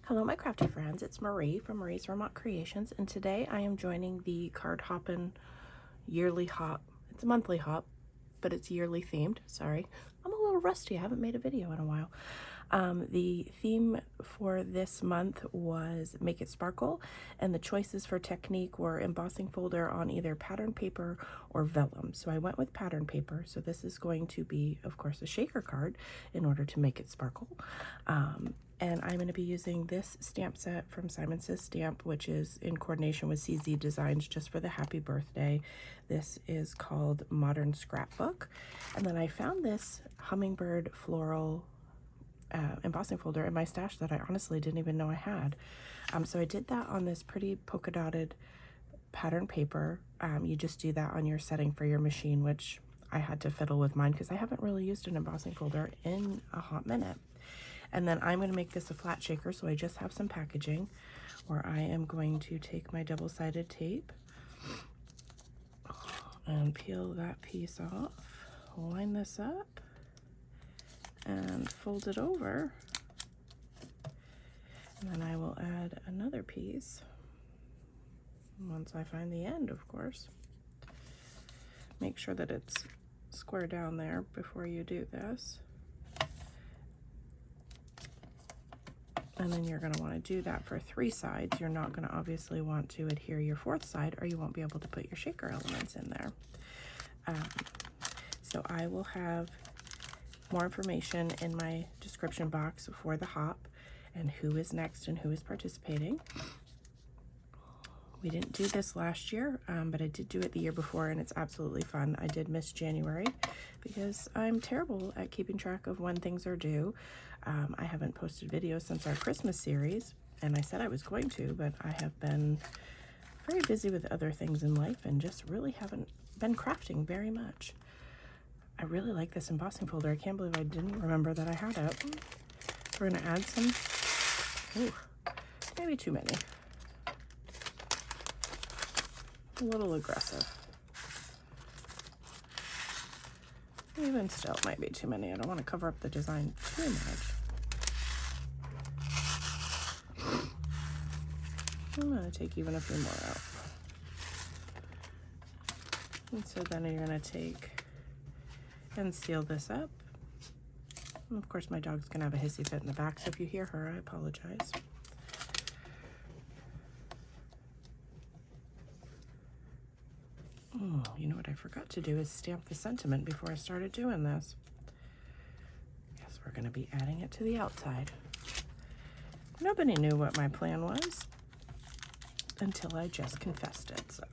Hello, my crafty friends. It's Marie from Marie's Vermont Creations, and today I am joining the card Hoppin yearly hop. It's a monthly hop, but it's yearly themed. Sorry, I'm a little rusty. I haven't made a video in a while. The theme for this month was Make It Sparkle, and the choices for technique were embossing folder on either pattern paper or vellum. So I went with pattern paper. So this is going to be, of course, a shaker card in order to make it sparkle. And I'm going to be using this stamp set from Simon Says Stamp, which is in coordination with CZ Designs just for the happy birthday. This is called Modern Scrapbook. And then I found this hummingbird floral embossing folder in my stash that I honestly didn't even know I had. So I did that on this pretty polka dotted pattern paper. You just do that on your setting for your machine, which I had to fiddle with mine because I haven't really used an embossing folder in a hot minute. And then I'm going to make this a flat shaker, so I just have some packaging where I am going to take my double-sided tape and peel that piece off, line this up, and fold it over. And then I will add another piece once I find the end, of course. Make sure that it's square down there before you do this. And then you're going to want to do that for 3 sides. You're not going to obviously want to adhere your 4th side, or you won't be able to put your shaker elements in there. So I will have more information in my description box for the hop and who is next and who is participating. We didn't do this last year, but I did do it the year before, and it's absolutely fun. I did miss January because I'm terrible at keeping track of when things are due. I haven't posted videos since our Christmas series, and I said I was going to, but I have been very busy with other things in life and just really haven't been crafting very much. I really like this embossing folder. I can't believe I didn't remember that I had it. We're going to add some, maybe too many. A little aggressive. Even still, it might be too many. I don't want to cover up the design too much. I'm going to take even a few more out. And so then you're going to take and seal this up. And of course, my dog's going to have a hissy fit in the back, so if you hear her, I apologize. Oh, you know what I forgot to do is stamp the sentiment before I started doing this. Guess we're going to be adding it to the outside. Nobody knew what my plan was until I just confessed it. So,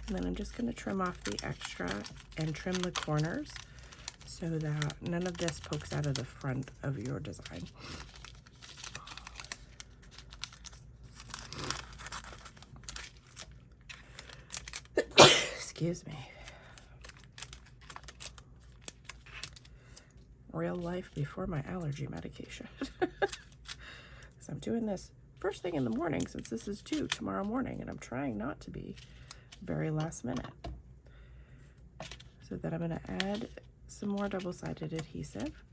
and then I'm just going to trim off the extra and trim the corners so that none of this pokes out of the front of your design. Excuse me. Real life before my allergy medication. So I'm doing this first thing in the morning since this is due tomorrow morning, and I'm trying not to be very last minute. So then I'm going to add some more double-sided adhesive.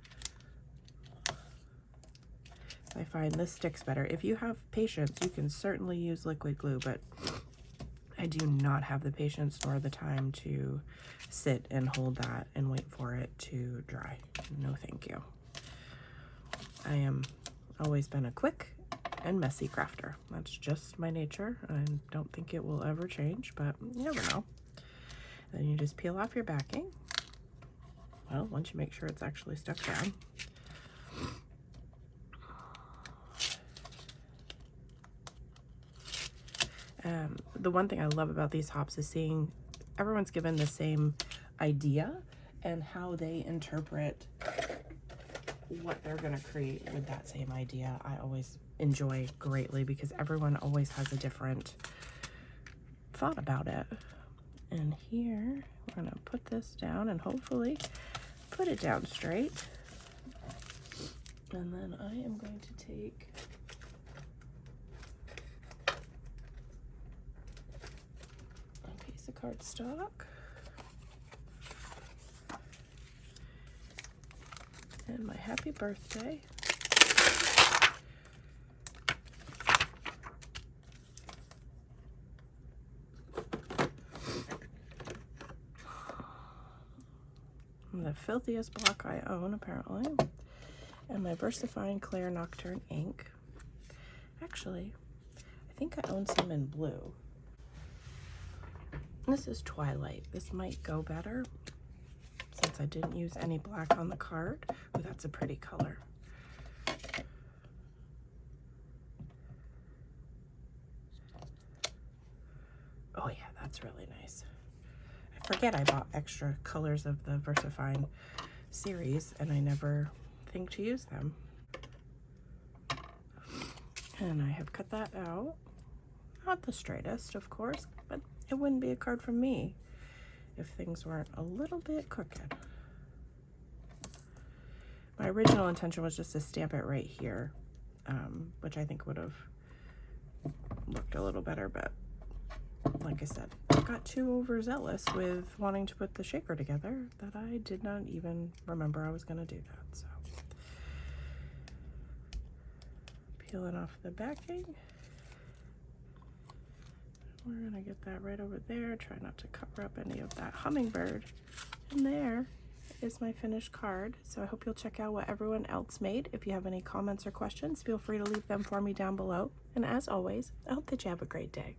I find this sticks better. If you have patience, you can certainly use liquid glue, but I do not have the patience nor the time to sit and hold that and wait for it to dry. No, thank you. I am always been a quick and messy crafter. That's just my nature. I don't think it will ever change, but you never know. Then you just peel off your backing. Well, once you make sure it's actually stuck down. The one thing I love about these hops is seeing everyone's given the same idea and how they interpret what they're going to create with that same idea. I always enjoy greatly because everyone always has a different thought about it. And here we're going to put this down and hopefully put it down straight. And then I am going to take a piece of cardstock and my happy birthday. the filthiest block I own, apparently. And my VersaFine Clear Nocturne ink. Actually, I think I own some in blue. This is Twilight. This might go better since I didn't use any black on the card. Oh, that's a pretty color. Oh yeah, that's really nice. I forget I bought extra colors of the VersaFine series and I never think to use them. And I have cut that out. Not the straightest, of course, but it wouldn't be a card from me if things weren't a little bit crooked. My original intention was just to stamp it right here, which I think would have looked a little better, but like I said, I got too overzealous with wanting to put the shaker together that I did not even remember I was going to do that. So, peeling off the backing. We're going to get that right over there. Try not to cover up any of that hummingbird. And there is my finished card. So I hope you'll check out what everyone else made. If you have any comments or questions, feel free to leave them for me down below. And as always, I hope that you have a great day.